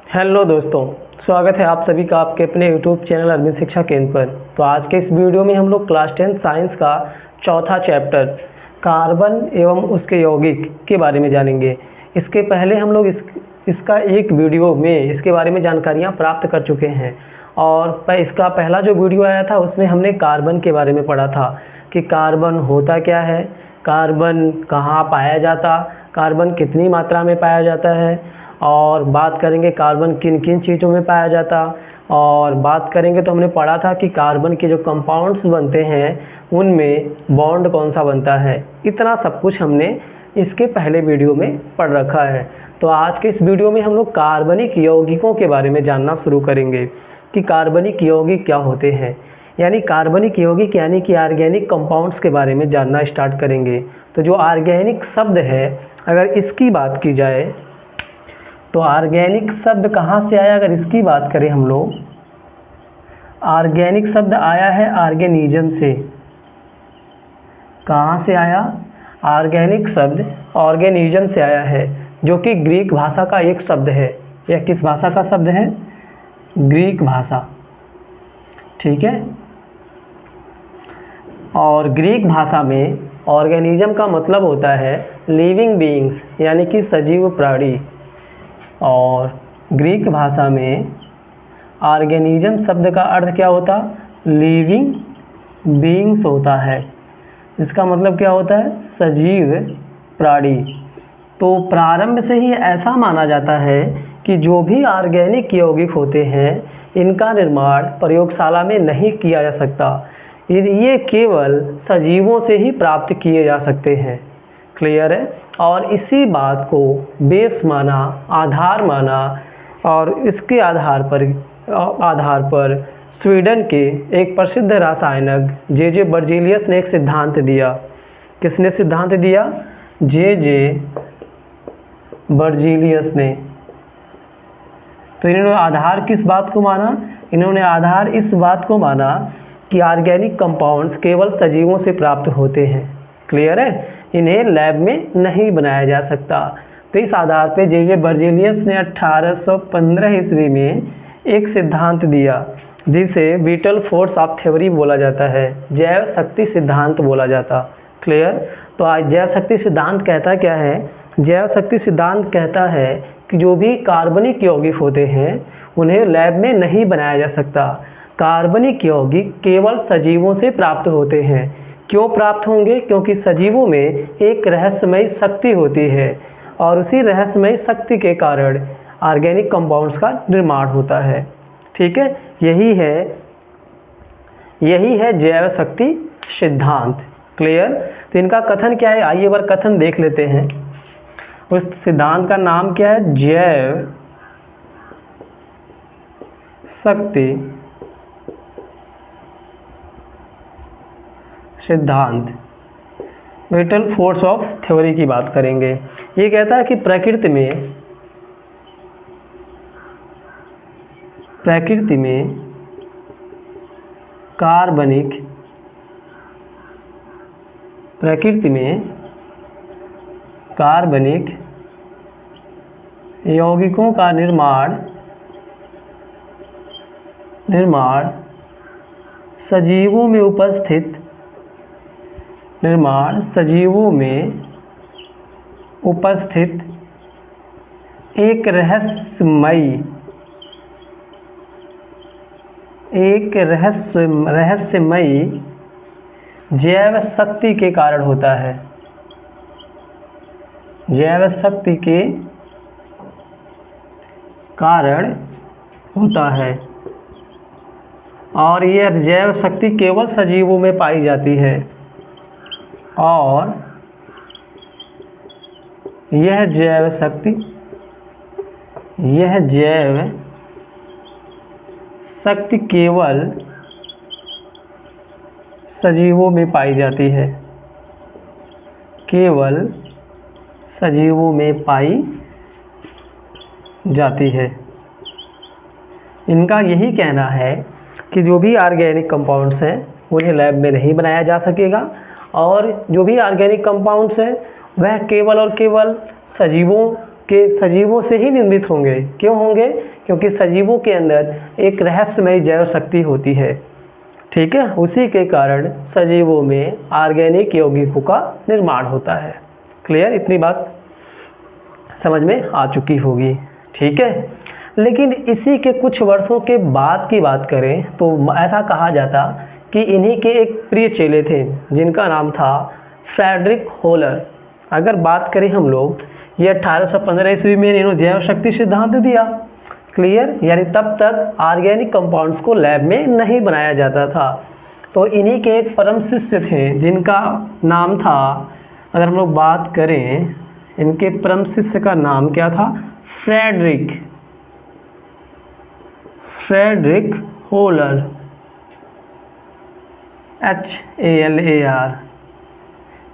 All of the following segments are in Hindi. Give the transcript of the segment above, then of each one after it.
हेलो दोस्तों, स्वागत है आप सभी का आपके अपने यूट्यूब चैनल अरविंद शिक्षा केंद्र पर। तो आज के इस वीडियो में हम लोग क्लास 10 साइंस का चौथा चैप्टर कार्बन एवं उसके यौगिक के बारे में जानेंगे। इसके पहले हम लोग इसका एक वीडियो में इसके बारे में जानकारियाँ प्राप्त कर चुके हैं और इसका पहला जो वीडियो आया था उसमें हमने कार्बन के बारे में पढ़ा था कि कार्बन होता क्या है, कार्बन कहाँ पाया जाता, कार्बन कितनी मात्रा में पाया जाता है, और बात करेंगे कार्बन किन किन चीज़ों में पाया जाता। और बात करेंगे तो हमने पढ़ा था कि कार्बन के जो कंपाउंड्स बनते हैं उनमें बॉन्ड कौन सा बनता है। इतना सब कुछ हमने इसके पहले वीडियो में पढ़ रखा है। तो आज के इस वीडियो में हम लोग कार्बनिक यौगिकों के बारे में जानना शुरू करेंगे कि कार्बनिक यौगिक क्या होते हैं, यानी कार्बनिक यौगिक यानी कि ऑर्गेनिक कंपाउंड्स के बारे में जानना स्टार्ट करेंगे। तो जो ऑर्गेनिक शब्द है, अगर इसकी बात की जाए तो ऑर्गेनिक शब्द कहाँ से आया, अगर इसकी बात करें हम लोग, ऑर्गेनिक शब्द आया है ऑर्गेनिज्म से। कहाँ से आया? ऑर्गेनिक शब्द ऑर्गेनिज्म से आया है, जो कि ग्रीक भाषा का एक शब्द है। यह किस भाषा का शब्द है? ग्रीक भाषा, ठीक है। और ग्रीक भाषा में ऑर्गेनिज्म का मतलब होता है लिविंग बीइंग्स, यानी कि सजीव प्राणी। और ग्रीक भाषा में ऑर्गेनिज्म शब्द का अर्थ क्या होता? लिविंग बीइंग्स होता है। इसका मतलब क्या होता है? सजीव प्राणी। तो प्रारंभ से ही ऐसा माना जाता है कि जो भी ऑर्गेनिक यौगिक होते हैं इनका निर्माण प्रयोगशाला में नहीं किया जा सकता, ये केवल सजीवों से ही प्राप्त किए जा सकते हैं। क्लियर है? और इसी बात को बेस माना, आधार माना, और इसके आधार पर स्वीडन के एक प्रसिद्ध रसायनज्ञ जे बर्जीलियस ने एक सिद्धांत दिया। किसने सिद्धांत दिया? जे बर्जीलियस ने। तो इन्होंने आधार किस बात को माना? इन्होंने आधार इस बात को माना कि ऑर्गेनिक कंपाउंड्स केवल सजीवों से प्राप्त होते हैं। क्लियर है? इन्हें लैब में नहीं बनाया जा सकता। तो इस आधार पे जे बर्जीलियस ने 1815 ईस्वी में एक सिद्धांत दिया जिसे विटल फोर्स ऑफ थ्योरी बोला जाता है, जैव शक्ति सिद्धांत बोला जाता। क्लियर? तो आज जैव शक्ति सिद्धांत कहता क्या है? जैव शक्ति सिद्धांत कहता है कि जो भी कार्बनिक यौगिक होते हैं उन्हें लैब में नहीं बनाया जा सकता। कार्बनिक यौगिक केवल सजीवों से प्राप्त होते हैं। क्यों प्राप्त होंगे? क्योंकि सजीवों में एक रहस्यमयी शक्ति होती है और उसी रहस्यमयी शक्ति के कारण ऑर्गेनिक कंपाउंड्स का निर्माण होता है। ठीक है, यही है जैव शक्ति सिद्धांत। क्लियर? तो इनका कथन क्या है, आइए बार कथन देख लेते हैं। उस सिद्धांत का नाम क्या है? जैव शक्ति सिद्धांत। विटल फोर्स ऑफ थ्योरी की बात करेंगे। ये कहता है कि प्रकृति में कार्बनिक यौगिकों का निर्माण सजीवों में उपस्थित एक रहस्यमयी जैव शक्ति के कारण होता है। जैव शक्ति के कारण होता है और यह जैव शक्ति केवल सजीवों में पाई जाती है। और यह जैव शक्ति केवल सजीवों में पाई जाती है। केवल सजीवों में पाई जाती है। इनका यही कहना है कि जो भी ऑर्गेनिक कंपाउंड्स हैं उन्हें लैब में नहीं बनाया जा सकेगा और जो भी ऑर्गेनिक कंपाउंड्स हैं वह केवल और केवल सजीवों से ही निर्मित होंगे। क्यों होंगे? क्योंकि सजीवों के अंदर एक रहस्यमय जैव शक्ति होती है, ठीक है। उसी के कारण सजीवों में ऑर्गेनिक यौगिकों का निर्माण होता है। क्लियर, इतनी बात समझ में आ चुकी होगी, ठीक है। लेकिन इसी के कुछ वर्षों के बाद की बात करें तो ऐसा कहा जाता कि इन्हीं के एक प्रिय चेले थे जिनका नाम था फ्रेडरिक होलर। अगर बात करें हम लोग, ये 1815 ईस्वी में इन्होंने जैव शक्ति सिद्धांत दिया। क्लियर, यानी तब तक ऑर्गेनिक कंपाउंड्स को लैब में नहीं बनाया जाता था। तो इन्हीं के एक परम शिष्य थे जिनका नाम था, अगर हम लोग बात करें इनके परम शिष्य का नाम क्या था, फ्रेडरिक होलर, HALAR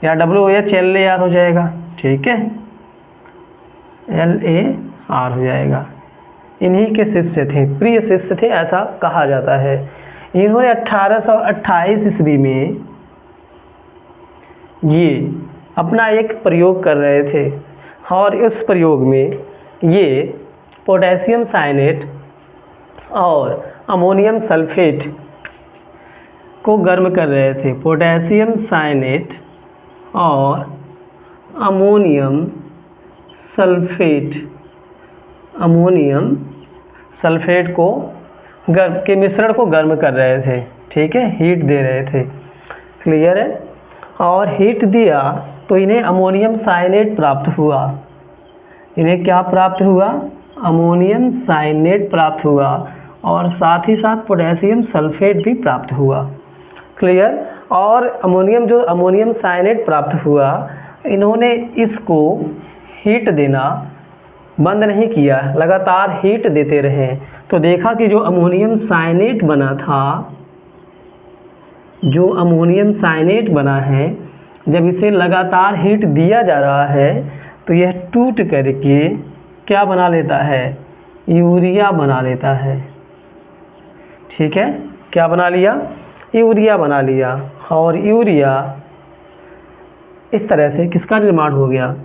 या WHLAR हो जाएगा, ठीक है, LAR हो जाएगा। इन्हीं के शिष्य थे, प्रिय शिष्य थे ऐसा कहा जाता है। इन्होंने 1828 ईस्वी में ये अपना एक प्रयोग कर रहे थे और उस प्रयोग में ये पोटेशियम साइनेट और अमोनियम सल्फेट को गर्म कर रहे थे। पोटेशियम साइनेट और अमोनियम सल्फेट को गर्म के मिश्रण को गर्म कर रहे थे, ठीक है, हीट दे रहे थे। क्लियर है। और हीट दिया तो इन्हें अमोनियम साइनेट प्राप्त हुआ। इन्हें क्या प्राप्त हुआ, अमोनियम साइनेट प्राप्त हुआ और साथ ही साथ पोटेशियम सल्फेट भी प्राप्त हुआ। क्लियर। और अमोनियम साइनेट प्राप्त हुआ, इन्होंने इसको हीट देना बंद नहीं किया, लगातार हीट देते रहे। तो देखा कि जो अमोनियम साइनेट बना है, जब इसे लगातार हीट दिया जा रहा है तो यह टूट करके क्या बना लेता है, यूरिया बना लेता है, ठीक है। क्या बना लिया, यूरिया बना लिया। और यूरिया इस तरह से किसका निर्माण हो गया,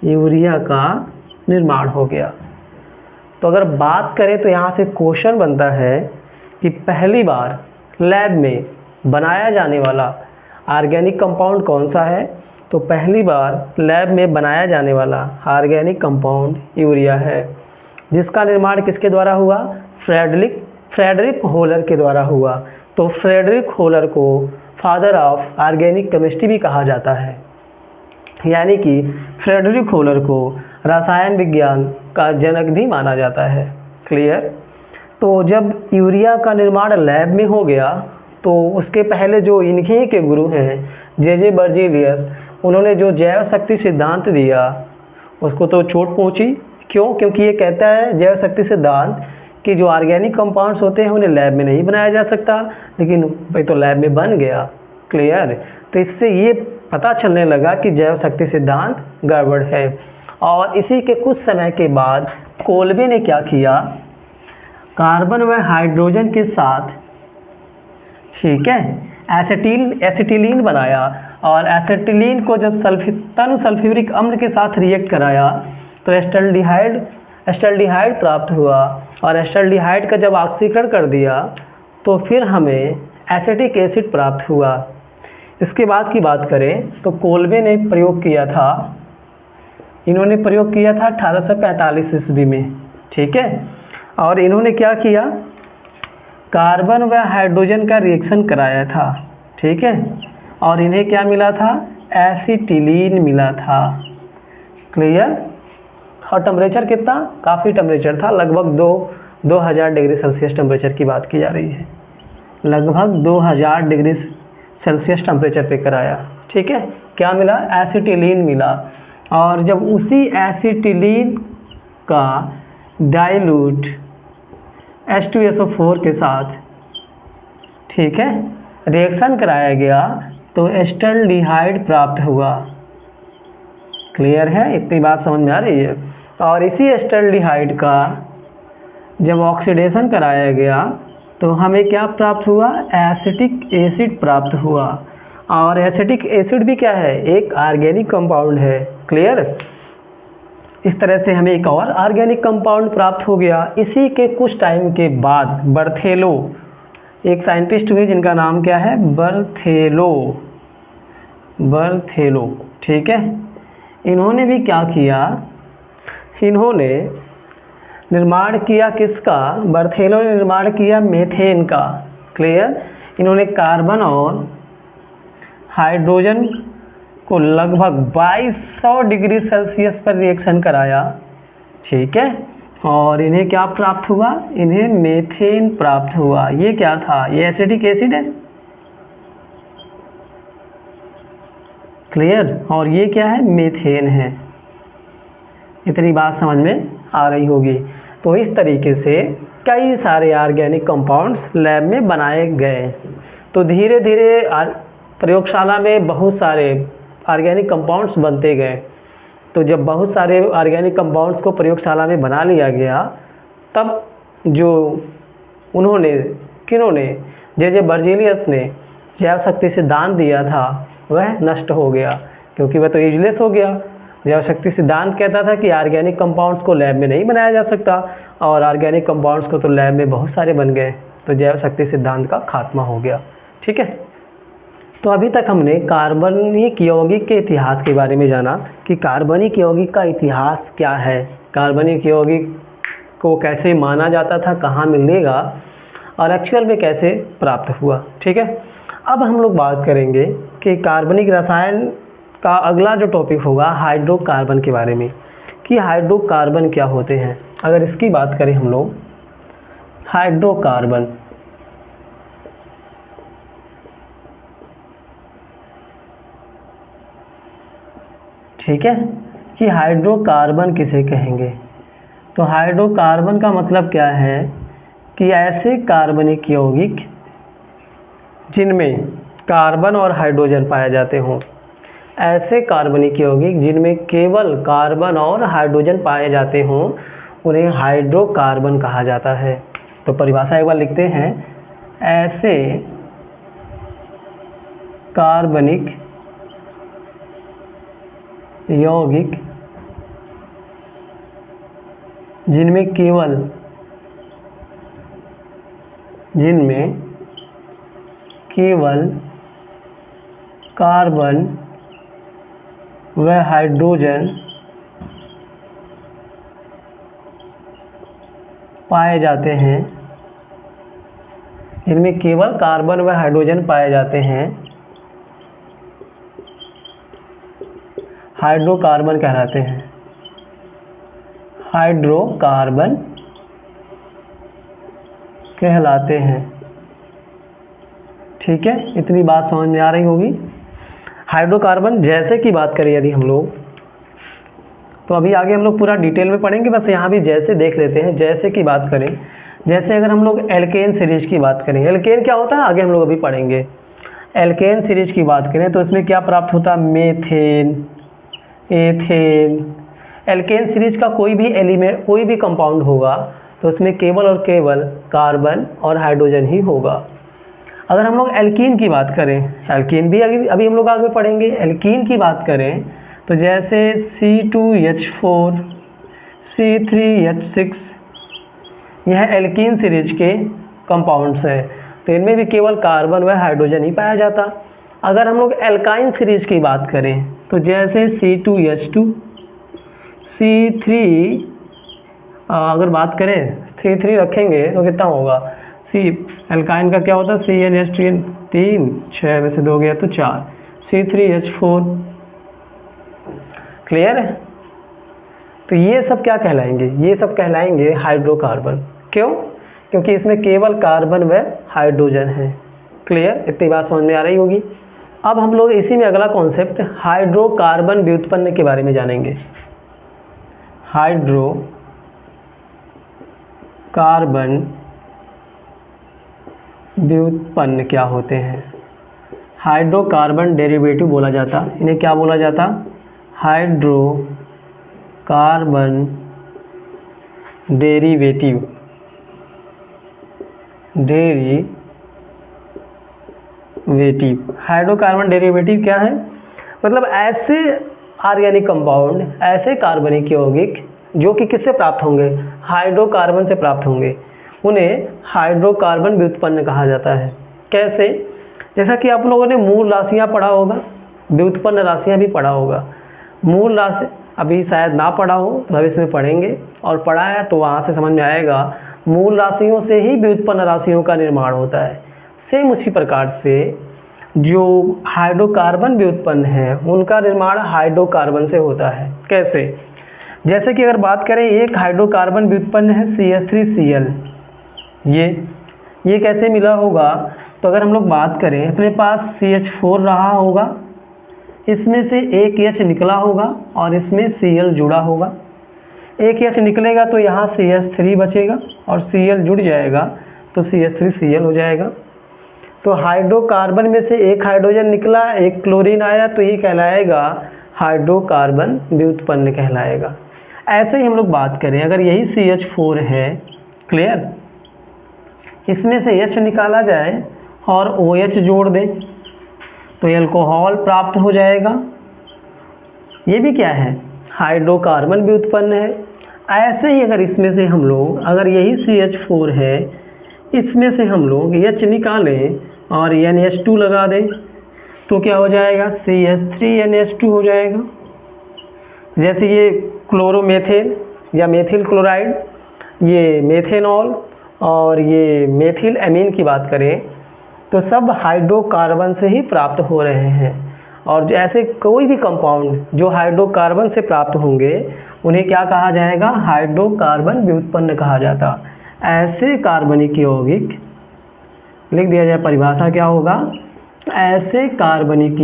यूरिया का निर्माण हो गया। तो अगर बात करें तो यहाँ से क्वेश्चन बनता है कि पहली बार लैब में बनाया जाने वाला ऑर्गेनिक कंपाउंड कौन सा है। तो पहली बार लैब में बनाया जाने वाला ऑर्गेनिक कंपाउंड यूरिया है, जिसका निर्माण किसके द्वारा हुआ, फ्रेडरिक होलर के द्वारा हुआ। तो फ्रेडरिक होलर को फादर ऑफ ऑर्गेनिक केमिस्ट्री भी कहा जाता है, यानी कि फ्रेडरिक होलर को रसायन विज्ञान का जनक भी माना जाता है। क्लियर। तो जब यूरिया का निर्माण लैब में हो गया तो उसके पहले जो इन्हीं के गुरु हैं जे बर्जीलियस, उन्होंने जो जैव शक्ति सिद्धांत दिया उसको तो चोट पहुंची। क्यों, क्योंकि ये कहता है जैव शक्ति सिद्धांत कि जो ऑर्गेनिक कंपाउंड्स होते हैं उन्हें लैब में नहीं बनाया जा सकता, लेकिन भाई तो लैब में बन गया। क्लियर। तो इससे ये पता चलने लगा कि जैव शक्ति सिद्धांत गड़बड़ है। और इसी के कुछ समय के बाद कोल्बे ने क्या किया, कार्बन व हाइड्रोजन के साथ, ठीक है, एसिटिलीन बनाया। और एसिटिलीन को जब तनु सल्फ्यूरिक अम्ल के साथ रिएक्ट कराया तो एस्टल्डिहाइड प्राप्त हुआ। और एस्टल्डिहाइड का जब ऑक्सीकरण कर दिया तो फिर हमें एसिटिक एसिड प्राप्त हुआ। इसके बाद की बात करें तो कोल्बे ने प्रयोग किया था, इन्होंने प्रयोग किया था 1845 ईस्वी में, ठीक है। और इन्होंने क्या किया, कार्बन व हाइड्रोजन का रिएक्शन कराया था, ठीक है। और इन्हें क्या मिला था, एसिटिलीन मिला था। क्लियर। और टेम्परेचर कितना, काफ़ी टेम्परेचर था, लगभग 2000 डिग्री सेल्सियस टेम्परेचर की बात की जा रही है, लगभग 2000 डिग्री सेल्सियस टेम्परेचर पे कराया, ठीक है। क्या मिला, एसिटिलीन मिला। और जब उसी एसिटिलीन का डाइल्यूट H2SO4 के साथ, ठीक है, रिएक्शन कराया गया तो एस्टल्डिहाइड प्राप्त हुआ। क्लियर है, इतनी बात समझ में आ रही है। और इसी एस्टल्डिहाइड का जब ऑक्सीडेशन कराया गया तो हमें क्या प्राप्त हुआ, एसिटिक एसिड प्राप्त हुआ। और एसिटिक एसिड भी क्या है, एक ऑर्गेनिक कंपाउंड है। क्लियर। इस तरह से हमें एक और ऑर्गेनिक कंपाउंड प्राप्त हो गया। इसी के कुछ टाइम के बाद बर्थेलो, एक साइंटिस्ट हुए जिनका नाम क्या है, बर्थेलो, ठीक है। इन्होंने भी क्या किया, इन्होंने निर्माण किया किसका, बर्थेलो ने निर्माण किया मीथेन का। क्लियर। इन्होंने कार्बन और हाइड्रोजन को लगभग 2200 डिग्री सेल्सियस पर रिएक्शन कराया, ठीक है। और इन्हें क्या प्राप्त हुआ, इन्हें मीथेन प्राप्त हुआ। ये क्या था, ये एसिटिक एसिड है। क्लियर। और ये क्या है, मीथेन है। इतनी बात समझ में आ रही होगी। तो इस तरीके से कई सारे ऑर्गेनिक कंपाउंड्स लैब में बनाए गए। तो धीरे धीरे प्रयोगशाला में बहुत सारे ऑर्गेनिक कंपाउंड्स बनते गए। तो जब बहुत सारे ऑर्गेनिक कंपाउंड्स को प्रयोगशाला में बना लिया गया, तब जो उन्होंने किन्होंने जे बर्जेलियस ने जैव शक्ति सिद्धांत दिया था वह नष्ट हो गया, क्योंकि वह तो यूजलेस हो गया। जैव शक्ति सिद्धांत कहता था कि ऑर्गेनिक कंपाउंड्स को लैब में नहीं बनाया जा सकता, और ऑर्गेनिक कंपाउंड्स को तो लैब में बहुत सारे बन गए, तो जैव शक्ति सिद्धांत का खात्मा हो गया, ठीक है। तो अभी तक हमने कार्बनिक यौगिक के इतिहास के बारे में जाना कि कार्बनिक यौगिक का इतिहास क्या है, कार्बनिक यौगिक को कैसे माना जाता था, कहाँ मिलेगा, और एक्चुअल में कैसे प्राप्त हुआ, ठीक है। अब हम लोग बात करेंगे कि कार्बनिक रसायन का अगला जो टॉपिक होगा हाइड्रोकार्बन के बारे में, कि हाइड्रोकार्बन क्या होते हैं। अगर इसकी बात करें हम लोग, हाइड्रोकार्बन, ठीक है, कि हाइड्रोकार्बन किसे कहेंगे। तो हाइड्रोकार्बन का मतलब क्या है कि ऐसे कार्बनिक यौगिक जिनमें कार्बन और हाइड्रोजन पाए जाते हों, ऐसे कार्बनिक यौगिक जिनमें केवल कार्बन और हाइड्रोजन पाए जाते हों, उन्हें हाइड्रोकार्बन कहा जाता है। तो परिभाषा एक बार लिखते हैं, ऐसे कार्बनिक यौगिक जिनमें केवल कार्बन व हाइड्रोजन पाए जाते हैं, जिनमें केवल कार्बन व हाइड्रोजन पाए जाते हैं, हाइड्रोकार्बन कहलाते हैं। हाइड्रोकार्बन कहलाते हैं, ठीक है। इतनी बात समझ में आ रही होगी। हाइड्रोकार्बन जैसे की बात करें यदि हम लोग, तो अभी आगे हम लोग पूरा डिटेल में पढ़ेंगे, बस यहाँ भी जैसे देख लेते हैं। जैसे की बात करें, जैसे अगर हम लोग एल्केन सीरीज की बात करें, एल्केन क्या होता है आगे हम लोग अभी पढ़ेंगे। एल्केन सीरीज की बात करें तो इसमें क्या प्राप्त होता है, मीथेन, एथेन। एल्केन सीरीज का कोई भी एलिमेंट, कोई भी कंपाउंड होगा तो उसमें केवल और केवल कार्बन और हाइड्रोजन ही होगा। अगर हम लोग एल्कीन की बात करें, एल्कीन भी अभी हम लोग आगे पढ़ेंगे। एल्कीन की बात करें तो जैसे C2H4, C3H6, यह एल्कीन सीरीज के कंपाउंड्स हैं, तो इनमें भी केवल कार्बन व हाइड्रोजन ही पाया जाता। अगर हम लोग एल्काइन सीरीज की बात करें तो जैसे C2H2, C3, अगर बात करें C3 रखेंगे तो कितना होगा, एल्काइन का क्या होता है, CnH3, 3, 6 में से 2 गया तो 4, C3H4। क्लियर है। तो ये सब क्या कहलाएंगे, ये सब कहलाएंगे हाइड्रोकार्बन। क्यों, क्योंकि इसमें केवल कार्बन व हाइड्रोजन है। क्लियर, इतनी बात समझ में आ रही होगी। अब हम लोग इसी में अगला कॉन्सेप्ट हाइड्रोकार्बन व्युत्पन्न के बारे में जानेंगे। हाइड्रोकार्बन व्युत्पन्न क्या होते हैं। हाइड्रोकार्बन डेरिवेटिव बोला जाता, इन्हें क्या बोला जाता, हाइड्रोकार्बन डेरिवेटिव। हाइड्रोकार्बन डेरिवेटिव क्या है, मतलब ऐसे ऑर्गेनिक कंपाउंड, ऐसे कार्बनिक यौगिक जो कि किससे प्राप्त होंगे, हाइड्रोकार्बन से प्राप्त होंगे, उन्हें हाइड्रोकार्बन व्युत्पन्न कहा जाता है। कैसे? जैसा कि आप लोगों ने मूल राशियाँ पढ़ा होगा, व्युत्पन्न राशियाँ भी पढ़ा होगा। मूल राशि अभी शायद ना पढ़ा हो, भविष्य में पढ़ेंगे, और पढ़ा है तो वहाँ से समझ में आएगा। मूल राशियों से ही व्युत्पन्न राशियों का निर्माण होता है। सेम उसी प्रकार से जो हाइड्रोकार्बन व्युत्पन्न है उनका निर्माण हाइड्रोकार्बन से होता है। कैसे? जैसे कि अगर बात करें, एक हाइड्रोकार्बन व्युत्पन्न है CH3Cl। ये कैसे मिला होगा? तो अगर हम लोग बात करें, अपने पास CH4 रहा होगा, इसमें से एक H निकला होगा और इसमें Cl जुड़ा होगा। एक H निकलेगा तो यहाँ CH3 बचेगा और Cl जुड़ जाएगा तो CH3Cl हो जाएगा। तो हाइड्रोकार्बन में से एक हाइड्रोजन निकला, एक क्लोरीन आया, तो ये कहलाएगा हाइड्रोकार्बन व्युत्पन्न कहलाएगा। ऐसे ही हम लोग बात करें, अगर यही CH4 है, क्लियर, इसमें से H निकाला जाए और OH जोड़ दें तो एल्कोहल प्राप्त हो जाएगा। ये भी क्या है? हाइड्रोकार्बन व्युत्पन्न है। ऐसे ही अगर इसमें से हम लोग, अगर यही CH4 है, इसमें से हम लोग H निकालें और NH2 लगा दें तो क्या हो जाएगा? CH3NH2 हो जाएगा। जैसे ये क्लोरोमेथेन या मेथिल क्लोराइड, ये मेथेनॉल और ये मेथिल एमीन की बात करें तो सब हाइड्रोकार्बन से ही प्राप्त हो रहे हैं। और ऐसे कोई भी कंपाउंड जो हाइड्रोकार्बन से प्राप्त होंगे उन्हें क्या कहा जाएगा? हाइड्रोकार्बन व्युत्पन्न कहा जाता। ऐसे कार्बनिक यौगिक, लिख दिया जाए परिभाषा क्या होगा? ऐसे कार्बनिक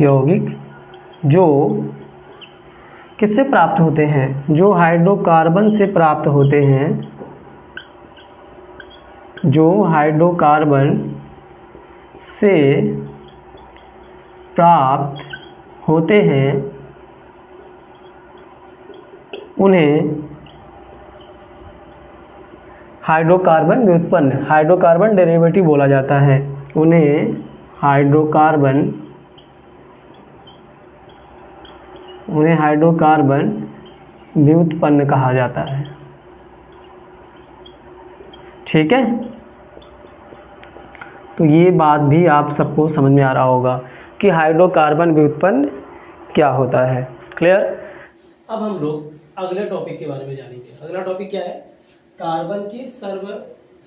यौगिक जो किससे प्राप्त होते हैं? जो हाइड्रोकार्बन से प्राप्त होते हैं, जो हाइड्रोकार्बन से प्राप्त होते हैं उन्हें हाइड्रोकार्बन व्युत्पन्न, हाइड्रोकार्बन डेरिवेटिव बोला जाता है। उन्हें हाइड्रोकार्बन व्युत्पन्न कहा जाता है। ठीक है, तो ये बात भी आप सबको समझ में आ रहा होगा कि हाइड्रोकार्बन व्युत्पन्न क्या होता है। क्लियर? अब हम लोग अगले टॉपिक के बारे में जानेंगे। अगला टॉपिक क्या है? कार्बन की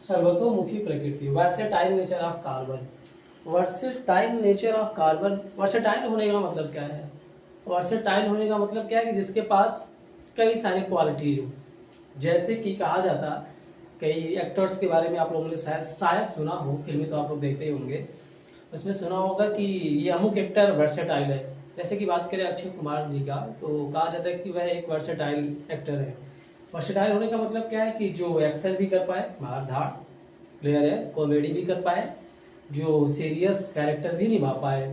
सर्वतोमुखी प्रकृति, versatile nature of carbon. Versatile nature of carbon, versatile होने का मतलब क्या है? वर्सेटाइल होने का मतलब क्या है कि जिसके पास कई सारी क्वालिटीज हो। जैसे कि कहा जाता, कई एक्टर्स के बारे में आप लोगों ने शायद सुना हो, फिल्में तो आप लोग देखते ही होंगे, उसमें सुना होगा कि ये अमुक एक्टर वर्सेटाइल है। जैसे कि बात करें अक्षय कुमार जी का, तो कहा जाता है कि वह एक वर्सेटाइल एक्टर है। वर्सेटाइल होने का मतलब क्या है कि जो एक्शन भी कर पाए, मार धाड़ प्लेयर है, कॉमेडी भी कर पाए, जो सीरियस कैरेक्टर भी निभा पाए,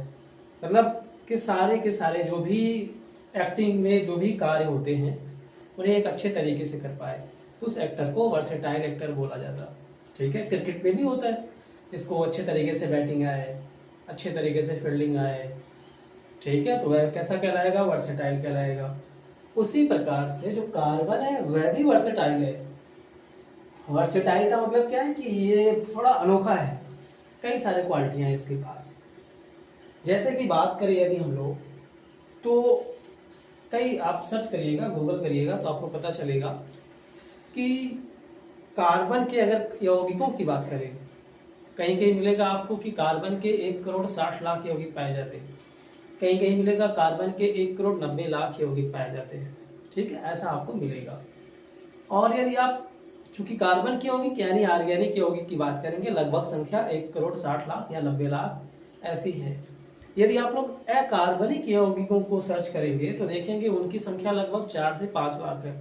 मतलब कि सारे के सारे जो भी एक्टिंग में जो भी कार्य होते हैं उन्हें एक अच्छे तरीके से कर पाए, तो उस एक्टर को वर्सेटाइल एक्टर बोला जाता। ठीक है, क्रिकेट में भी होता है, इसको अच्छे तरीके से बैटिंग आए, अच्छे तरीके से फील्डिंग आए, ठीक है, तो वह कैसा कहलाएगा? वर्सेटाइल कहलाएगा। उसी प्रकार से जो कार्बन है वह भी वर्सेटाइल है। वर्सेटाइल का मतलब क्या है कि ये थोड़ा अनोखा है, कई सारे क्वालिटियां हैं इसके पास। जैसे कि बात करें यदि हम लोग, तो कई आप सर्च करिएगा, गूगल करिएगा तो आपको पता चलेगा कि कार्बन के अगर यौगिकों की बात करें, कहीं कहीं मिलेगा आपको कि कार्बन के 1,60,00,000 यौगिक पाए जाते हैं, कहीं कहीं मिलेगा कार्बन के 1,90,00,000 यौगिक पाए जाते हैं। ठीक है, ऐसा आपको मिलेगा। और यदि आप चूंकि कार्बन के यौगिक यानी ऑर्गेनिक यौगिक की बात करेंगे, लगभग संख्या 1,60,00,000 या 90,00,000 ऐसी है। यदि आप लोग अकार्बनिक यौगिकों को सर्च करेंगे तो देखेंगे उनकी संख्या लगभग 4 से 5 लाख है।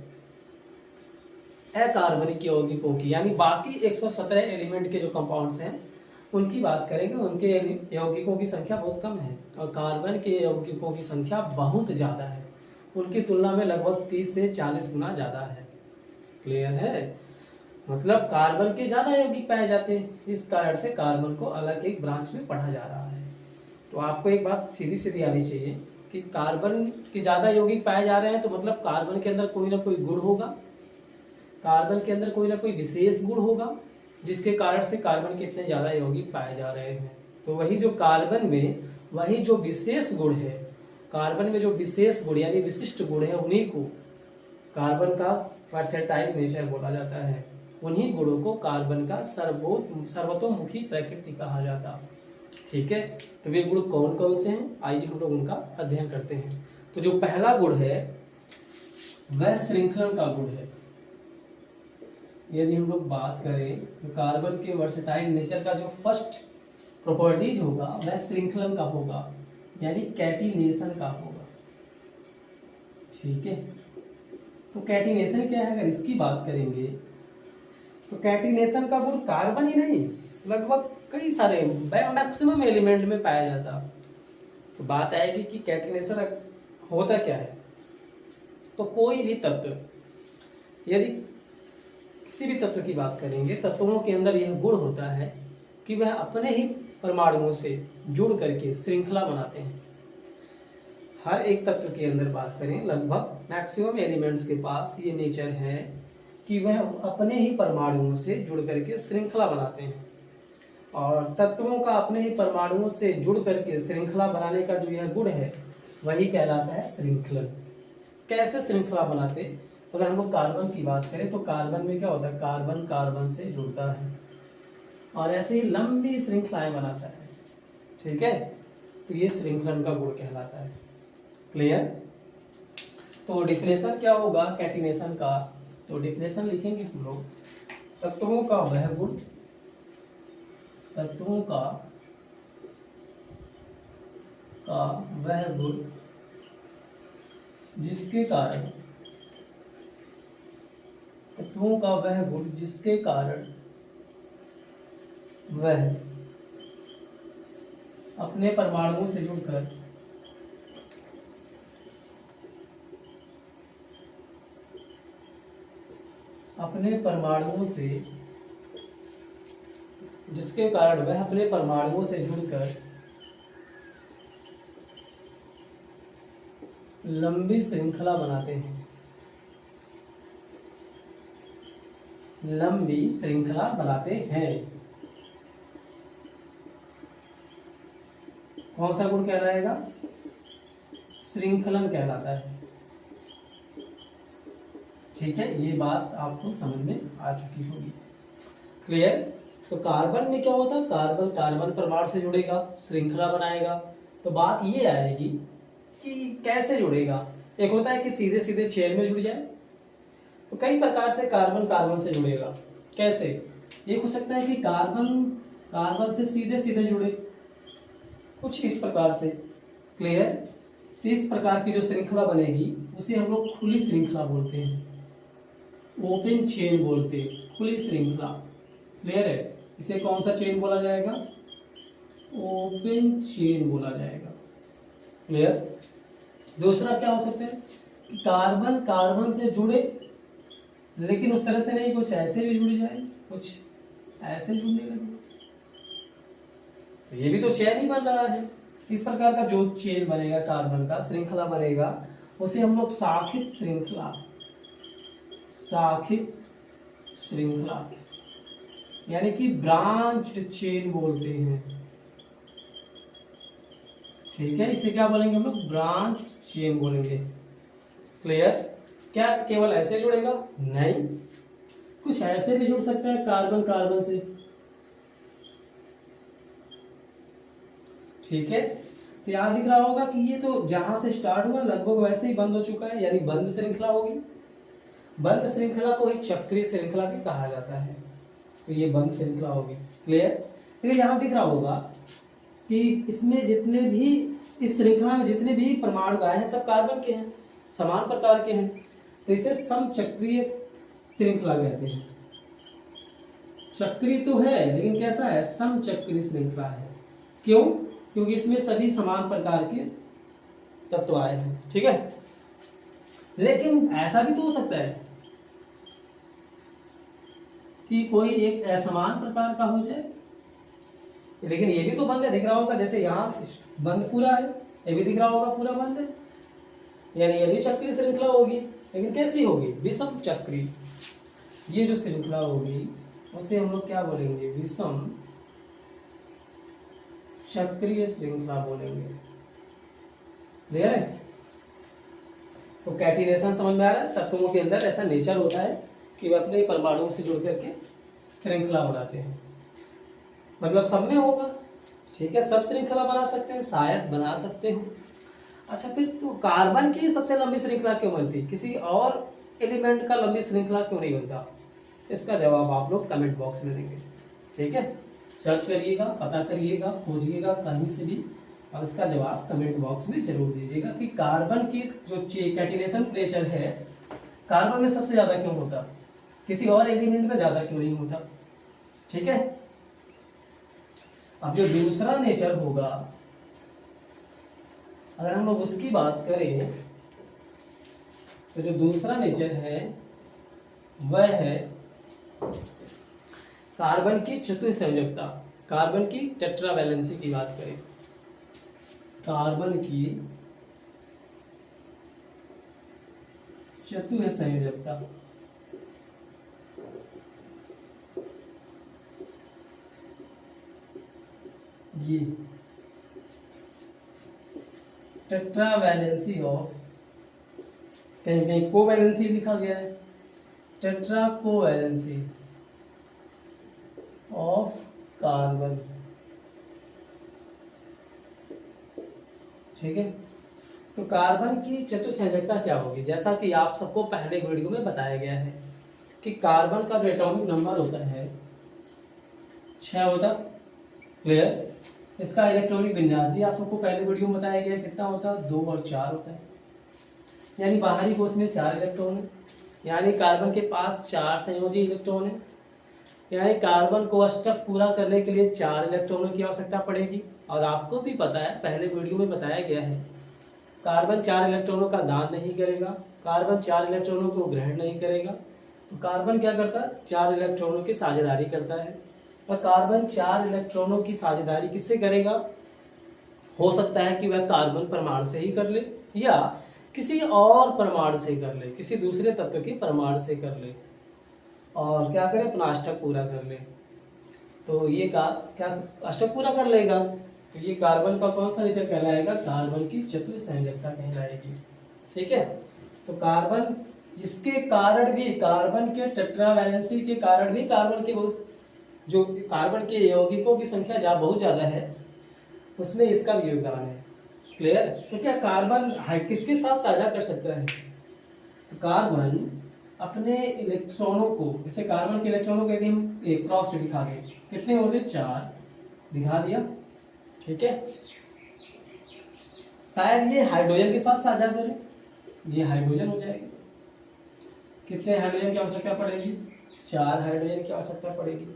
अकार्बनिक यौगिकों की यानी बाकी 117 एलिमेंट के जो कंपाउंड्स हैं उनकी बात करेंगे, उनके यौगिकों की संख्या बहुत कम है, और कार्बन के यौगिकों की संख्या बहुत ज़्यादा है, उनकी तुलना में लगभग 30 से 40 गुना ज़्यादा है। क्लियर है? मतलब कार्बन के ज़्यादा यौगिक पाए जाते हैं, इस कारण से कार्बन को अलग एक ब्रांच में पढ़ा जा रहा है। तो आपको एक बात सीधी सीधी आनी चाहिए कि कार्बन के ज़्यादा यौगिक पाए जा रहे हैं तो मतलब कार्बन के अंदर कोई ना कोई गुण होगा, कार्बन के अंदर कोई ना कोई विशेष गुण होगा जिसके कारण से कार्बन के इतने ज़्यादा यौगिक पाए जा रहे हैं। तो वही जो कार्बन में वही जो विशेष गुण है, कार्बन में जो विशेष गुण यानी विशिष्ट गुण है, उन्हीं को कार्बन का वर्सेटाइल नेचर बोला जाता है। उन्हीं गुणों को कार्बन का सर्वतोमुखी प्रकृति कहा जाता है। ठीक है, तो वे गुण कौन कौन से हैं, आइए हम लोग उनका अध्ययन करते हैं। तो जो पहला गुण है वह श्रृंखलन का गुण है। यदि हम लोग बात करें तो कार्बन के वर्सेटाइल नेचर का जो फर्स्ट प्रॉपर्टीज होगा वह श्रृंखलन का होगा, यानी कैटिनेशन का होगा। ठीक है, तो कैटिनेशन क्या है, अगर इसकी बात करेंगे तो कैटिनेशन का गुण कार्बन ही नहीं, लगभग कई सारे मैक्सिमम एलिमेंट में पाया जाता। तो बात आएगी कि कैटिनेशन होता क्या है। तो कोई भी तत्व, यदि किसी भी तत्व की बात करेंगे, तत्वों के अंदर यह गुण होता है कि वह अपने ही परमाणुओं से जुड़ करके श्रृंखला बनाते हैं। हर एक तत्व के अंदर बात करें, लगभग मैक्सिमम एलिमेंट्स के पास ये नेचर है कि वह अपने ही परमाणुओं से जुड़ करके श्रृंखला बनाते हैं। और तत्वों का अपने ही परमाणुओं से जुड़ करके श्रृंखला बनाने का जो यह गुण है वही कहलाता है श्रृंखलन। कैसे श्रृंखला बनाते, अगर हम लोग कार्बन की बात करें तो कार्बन में क्या होता है, कार्बन कार्बन से जुड़ता है और ऐसे ही लंबी श्रृंखलाएं बनाता है। ठीक है, तो ये श्रृंखलन का गुण कहलाता है। क्लियर। तो डिफिनेशन क्या होगा कैटिनेशन का, तो डिफिनेशन लिखेंगे हम लोग, तत्वों का वह गुण, तत्वों का वह गुण जिसके कारण, तत्वों का वह गुण जिसके कारण वह अपने परमाणुओं से जुड़कर अपने परमाणुओं से, जिसके कारण वह अपने परमाणुओं से जुड़कर लंबी श्रृंखला बनाते हैं, लंबी श्रृंखला बनाते हैं। कौन सा गुण कहलाएगा, श्रृंखलन कहलाता है। ठीक है, ये बात आपको समझ में आ चुकी होगी। क्लियर। तो कार्बन में क्या होता है, कार्बन कार्बन परमाणु से जुड़ेगा, श्रृंखला बनाएगा। तो बात ये आएगी कि कैसे जुड़ेगा। एक होता है कि सीधे सीधे चेन में जुड़ जाए, तो कई प्रकार से कार्बन कार्बन से जुड़ेगा। कैसे, एक हो सकता है कि कार्बन कार्बन से सीधे सीधे जुड़े, कुछ इस प्रकार से। क्लियर। तो इस प्रकार की जो श्रृंखला बनेगी उसे हम लोग खुली श्रृंखला बोलते हैं, ओपन चेन बोलते हैं, खुली श्रृंखला। क्लियर है, इसे कौन सा चेन बोला जाएगा, ओपन चेन बोला जाएगा। क्लियर। दूसरा क्या हो सकता है कि कार्बन कार्बन से जुड़े, लेकिन उस तरह से नहीं, कुछ ऐसे भी जुड़ जाए, कुछ ऐसे जुड़ने लगे, तो ये भी तो चेन ही बन रहा है। इस प्रकार का जो चेन बनेगा, कार्बन का श्रृंखला बनेगा, उसे हम लोग शाखित श्रृंखला, शाखित श्रृंखला यानी कि ब्रांच्ड चेन बोलते हैं। ठीक है, इसे क्या बोलेंगे हम लोग, ब्रांच चेन बोलेंगे। क्लियर। क्या केवल ऐसे जुड़ेगा, नहीं, कुछ ऐसे भी जुड़ सकता है कार्बन कार्बन से। ठीक है, तो यहां दिख रहा होगा कि ये तो जहां से स्टार्ट हुआ लगभग वैसे ही बंद हो चुका है, यानी बंद श्रृंखला होगी। बंद श्रृंखला को ही चक्रीय श्रृंखला भी कहा जाता है, तो ये बंद श्रृंखला होगी। क्लियर। तो यहां दिख रहा होगा कि इसमें जितने भी, इस श्रृंखला में जितने भी परमाणु आए हैं सब कार्बन के हैं, समान प्रकार के हैं, तो इसे समचक्रीय श्रृंखला कहते हैं। चक्रीय तो है लेकिन कैसा है, समचक्रीय श्रृंखला है। क्यों, क्योंकि इसमें सभी समान प्रकार के तत्व आए हैं। ठीक है, लेकिन ऐसा भी तो हो सकता है कि कोई एक असमान प्रकार का हो जाए, लेकिन ये भी तो बंद है, दिख रहा होगा, जैसे यहाँ बंद पूरा है, ये भी दिख रहा होगा पूरा बंद है, यानी ये भी चक्रीय श्रृंखला होगी, लेकिन कैसी होगी? विषम चक्रीय। ये जो श्रृंखला होगी उसे हम लोग क्या बोलेंगे? विषम चक्रीय श्रृंखला बोलेंगे। क्लियर है? तो कैटिनेशन समझ में आ रहा है? तत्वों के अंदर ऐसा नेचर होता है कि वे अपने परमाणुओं से जुड़ करके श्रृंखला बनाते हैं, मतलब सब में होगा। ठीक है, सब श्रृंखला बना सकते हैं, शायद बना सकते हो। अच्छा, फिर तो कार्बन की सबसे लंबी श्रृंखला क्यों बनती? किसी और एलिमेंट का लंबी श्रृंखला क्यों नहीं बनता? इसका जवाब आप लोग कमेंट बॉक्स में देंगे। ठीक है, सर्च करिएगा, पता करिएगा, खोजिएगा कहीं से भी, और इसका जवाब कमेंट बॉक्स में जरूर दीजिएगा कि कार्बन की जो कैटिनेशन नेचर है, कार्बन में सबसे ज्यादा क्यों होता, किसी और एलिमेंट में ज्यादा क्यों नहीं होता। ठीक है, अब जो दूसरा नेचर होगा, अगर हम लोग उसकी बात करें, तो जो दूसरा नेचर है वह है कार्बन की चतुसंयोजकता। कार्बन की टेट्रावैलेंसी की बात करें, कार्बन की चतुसंयोजकता। ये टेट्रावैलेंसी ऑफ, कहीं कहीं कोवैलेंसी लिखा गया है, टेट्रा कोवैलेंसी ऑफ कार्बन। ठीक है, तो कार्बन की चतुसंयोजकता क्या होगी? जैसा कि आप सबको पहले वीडियो में बताया गया है कि कार्बन का जो एटॉमिक नंबर होता है 6 होता। क्लियर? इसका इलेक्ट्रॉनिक विन्यास भी आप सबको पहले वीडियो में बताया गया, कितना होता है? 2 और 4 होता है, यानी बाहरी कोश में 4 इलेक्ट्रॉन है, यानी कार्बन के पास 4 संयोजी इलेक्ट्रॉन है, यानी कार्बन को अष्टक पूरा करने के लिए 4 इलेक्ट्रॉनों की आवश्यकता पड़ेगी। और आपको भी पता है, पहले वीडियो में बताया गया है, कार्बन 4 इलेक्ट्रॉनों का दान नहीं करेगा, कार्बन 4 इलेक्ट्रॉनों को ग्रहण नहीं करेगा। तो कार्बन क्या करता है? 4 इलेक्ट्रॉनों की साझेदारी करता है। और कार्बन 4 इलेक्ट्रॉनों की साझेदारी किससे करेगा? हो सकता है कि वह कार्बन परमाणु से ही कर ले, या किसी और परमाणु से कर ले, किसी दूसरे तत्व के परमाणु से कर ले, और क्या करे? अपना अष्टक पूरा कर ले। तो ये क्या अष्टक पूरा कर लेगा, तो ये कार्बन का कौन सा नेचर कहलाएगा? कार्बन की चतुसंयोजकता कहलाएगी। ठीक है, तो कार्बन, इसके कारण भी, कार्बन के टेट्रावैलेंसी के कारण भी कार्बन के बहुत, जो कार्बन के यौगिकों की संख्या बहुत ज्यादा है, उसमें इसका भी योगदान है। क्लियर? तो क्या कार्बन किसके साथ साझा कर सकता है? तो कार्बन अपने इलेक्ट्रॉनों को, जैसे कार्बन के इलेक्ट्रॉनों को यदि हम एक क्रॉस से दिखा दें, कितने होते? 4 दिखा दिया। ठीक है, शायद ये हाइड्रोजन के साथ साझा करें, ये हाइड्रोजन हो जाएगी। कितने हाइड्रोजन की आवश्यकता पड़ेगी? 4 हाइड्रोजन की आवश्यकता पड़ेगी।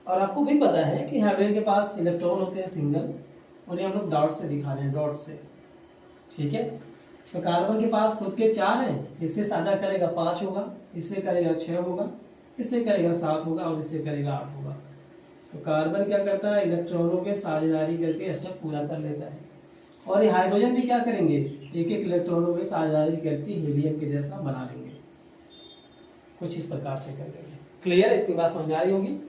और आपको भी पता है कि हाइड्रोजन के पास इलेक्ट्रॉन होते हैं सिंगल, उन्हें हम लोग डॉट से दिखा रहे हैं, डॉट से। ठीक है, तो कार्बन के पास खुद के 4 हैं, इससे साझा करेगा 5 होगा, इससे करेगा 6 होगा, इससे करेगा 7 होगा, और इससे करेगा 8 होगा। तो कार्बन क्या करता है? इलेक्ट्रॉनों के साझेदारी करके अष्टक पूरा कर लेता है। और ये हाइड्रोजन भी क्या करेंगे? एक एक इलेक्ट्रॉनों के साझेदारी करके हीलियम के जैसा बना लेंगे, कुछ इस प्रकार से कर लेंगे। क्लियर? इतनी बात समझ आ रही होगी।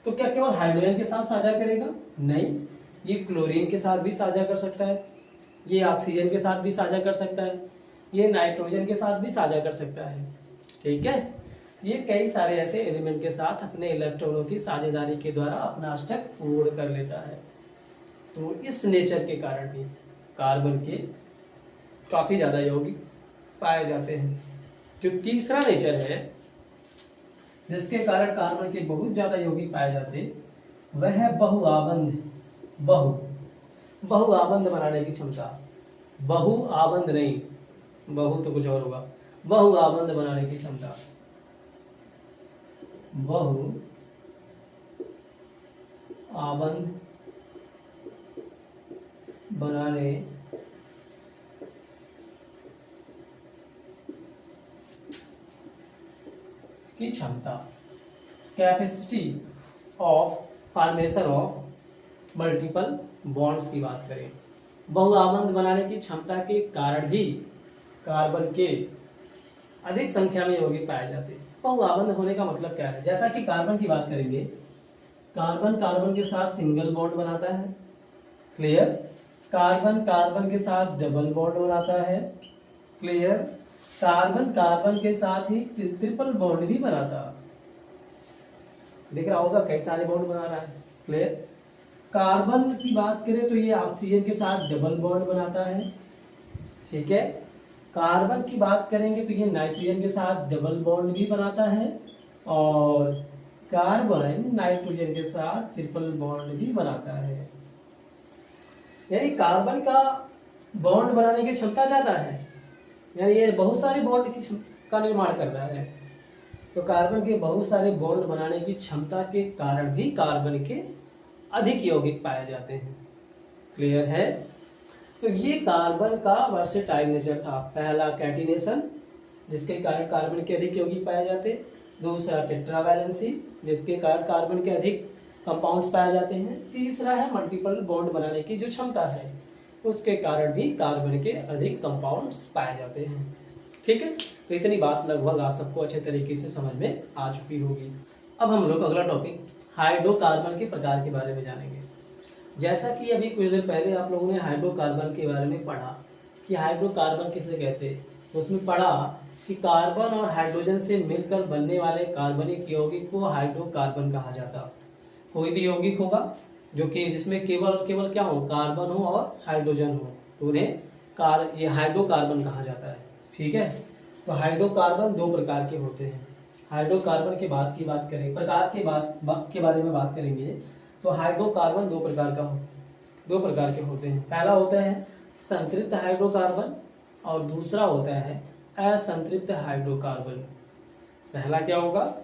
तो क्या केवल हाइड्रोजन के साथ साझा करेगा? नहीं, ये क्लोरीन के साथ भी साझा कर सकता है, ये ऑक्सीजन के साथ भी साझा कर सकता है, ये नाइट्रोजन के साथ भी साझा कर सकता है। ठीक है, ये कई सारे ऐसे एलिमेंट के साथ अपने इलेक्ट्रॉनों की साझेदारी के द्वारा अपना अष्टक पूर्ण कर लेता है। तो इस नेचर के कारण भी कार्बन के काफी ज्यादा यौगिक पाए जाते हैं। जो तीसरा नेचर है जिसके कारण कार्बन के बहुत ज्यादा यौगिक पाए जाते हैं, वह है बहुआबंध। बहुआबंध बनाने की क्षमता। बहुआबंध नहीं, बहु तो कुछ और होगा, बहुआबंध बनाने की क्षमता। बहु आबंध बनाने की क्षमता, capacity of formation of multiple bonds की बात करें, बहुआबंध बनाने की क्षमता के कारण भी कार्बन के अधिक संख्या में यौगिक पाए जाते हैं। बहुआबंध होने का मतलब क्या है? जैसा कि कार्बन की बात करेंगे, कार्बन कार्बन के साथ सिंगल बॉन्ड बनाता है, क्लियर। कार्बन कार्बन के साथ डबल बॉन्ड बनाता है, क्लियर। कार्बन कार्बन के साथ ही ट्रिपल बॉन्ड भी बनाता है। देख रहा होगा कई सारे बॉन्ड बना रहा है, क्लियर। कार्बन की बात करें तो ये ऑक्सीजन के साथ डबल बॉन्ड बनाता है, ठीक है। कार्बन की बात करेंगे तो ये नाइट्रोजन के साथ डबल बॉन्ड भी बनाता है, और कार्बन नाइट्रोजन के साथ ट्रिपल बॉन्ड भी बनाता है। यानी कार्बन का बॉन्ड बनाने की क्षमता ज्यादा है, यानी ये बहुत सारे बॉन्ड का निर्माण करता है। तो कार्बन के बहुत सारे बॉन्ड बनाने की क्षमता के कारण भी कार्बन के अधिक यौगिक पाए जाते हैं, क्लियर है। तो ये कार्बन का वर्सेटाइल नेचर था। पहला कैटिनेशन, जिसके कारण कार्बन के अधिक यौगिक पाए जाते। दूसरा टेट्रावैलेंसी, जिसके कारण कार्बन के अधिक कंपाउंड्स पाए जाते हैं। तीसरा है मल्टीपल बॉन्ड बनाने की जो क्षमता है, उसके कारण भी कार्बन के अधिक कंपाउंड्स पाए जाते हैं, ठीक है। तो इतनी बात लगभग आप सबको अच्छे तरीके से समझ में आ चुकी होगी। अब हम लोग अगला टॉपिक हाइड्रोकार्बन के प्रकार के बारे में जानेंगे। जैसा कि अभी कुछ देर पहले आप लोगों ने हाइड्रोकार्बन के बारे में पढ़ा कि हाइड्रोकार्बन किसे कहते हैं, तो उसमें पढ़ा कि कार्बन और हाइड्रोजन से मिलकर बनने वाले कार्बनिक यौगिक को हाइड्रोकार्बन कहा जाता। कोई भी यौगिक होगा जो कि जिसमें केवल केवल क्या हो, कार्बन हो और हाइड्रोजन हो, तो उन्हें ये हाइड्रोकार्बन कहा जाता है, ठीक है। तो हाइड्रोकार्बन दो प्रकार के होते हैं। हाइड्रोकार्बन के बाद की बात करें, प्रकार के बारे में बात करेंगे, तो हाइड्रोकार्बन दो प्रकार के होते हैं। पहला होता है संतृप्त हाइड्रोकार्बन और दूसरा होता है असंतृप्त हाइड्रोकार्बन। पहला क्या होगा,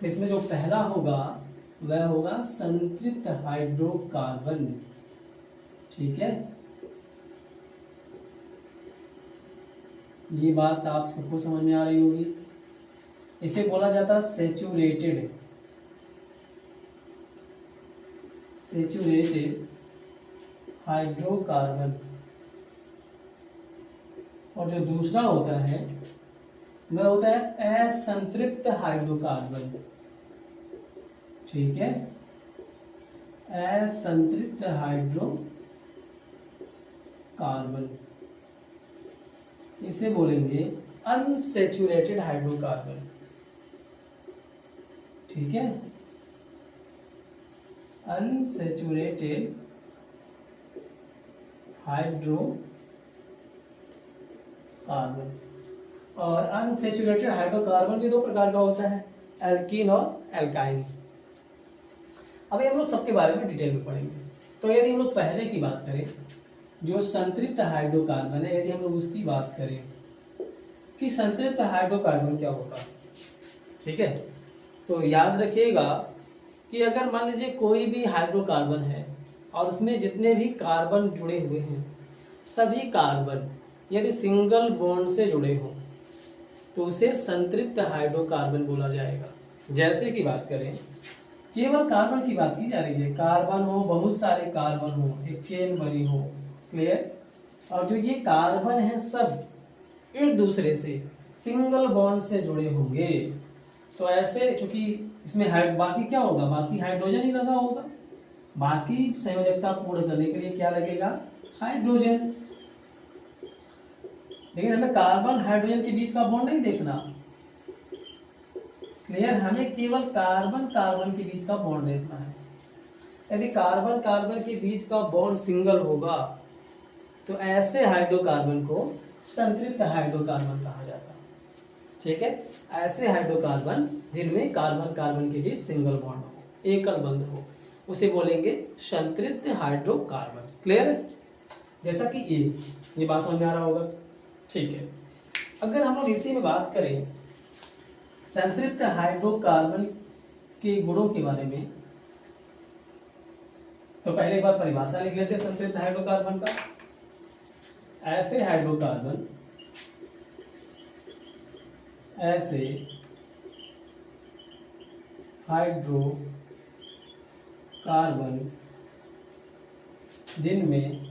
इसमें जो पहला होगा वह होगा संतृप्त हाइड्रोकार्बन, ठीक है। ये बात आप सबको समझ में आ रही होगी। इसे बोला जाता है सैचुरेटेड हाइड्रोकार्बन। और जो दूसरा होता है वह होता है असंतृप्त हाइड्रोकार्बन, ठीक है। असंतृप्त हाइड्रोकार्बन, इसे बोलेंगे अनसैचुरेटेड हाइड्रोकार्बन, ठीक है। Unsaturated hydrocarbon. और अनसैचुरेटेड हाइड्रोकार्बन भी दो प्रकार का होता है, एल्कीन और एल्काइन। अभी हम लोग सबके बारे में डिटेल में पढ़ेंगे। तो यदि हम लोग पहले की बात करें, जो संतृप्त हाइड्रोकार्बन है, यदि हम लोग उसकी बात करें कि संतृप्त हाइड्रोकार्बन क्या होगा, ठीक है। तो याद रखिएगा कि अगर मान लीजिए कोई भी हाइड्रोकार्बन है और उसमें जितने भी कार्बन जुड़े हुए हैं, सभी कार्बन यदि सिंगल बॉन्ड से जुड़े हों तो उसे संतृप्त हाइड्रोकार्बन बोला जाएगा। जैसे की बात करें, केवल कार्बन की बात की जा रही है, कार्बन हो, बहुत सारे कार्बन हो, एक चेन बनी हो, क्लियर। और जो ये कार्बन है सब एक दूसरे से सिंगल बॉन्ड से जुड़े होंगे, तो ऐसे चूंकि इसमें बाकी क्या होगा, बाकी हाइड्रोजन ही लगा होगा। बाकी संयोजकता पूर्ण करने के लिए क्या लगेगा, हाइड्रोजन। लेकिन हमें कार्बन हाइड्रोजन के बीच का बॉन्ड नहीं देखना, क्लियर। हमें केवल कार्बन कार्बन के बीच का बॉन्ड देखना है। यदि कार्बन कार्बन के बीच का बॉन्ड सिंगल होगा तो ऐसे हाइड्रोकार्बन को संतृप्त हाइड्रोकार्बन कहा जाता है, ठीक है। ऐसे हाइड्रोकार्बन जिनमें कार्बन कार्बन के बीच सिंगल बॉन्ड हो, एकल बंध हो, उसे बोलेंगे संतृप्त हाइड्रोकार्बन, क्लियर। जैसा कि ये बात समझ में आ रहा होगा, ठीक है। अगर हम लोग इसी में बात करें संतृप्त हाइड्रोकार्बन के गुणों के बारे में, तो पहले एक बार परिभाषा लिख लेते हैं संतृप्त हाइड्रोकार्बन का। ऐसे हाइड्रोकार्बन जिनमें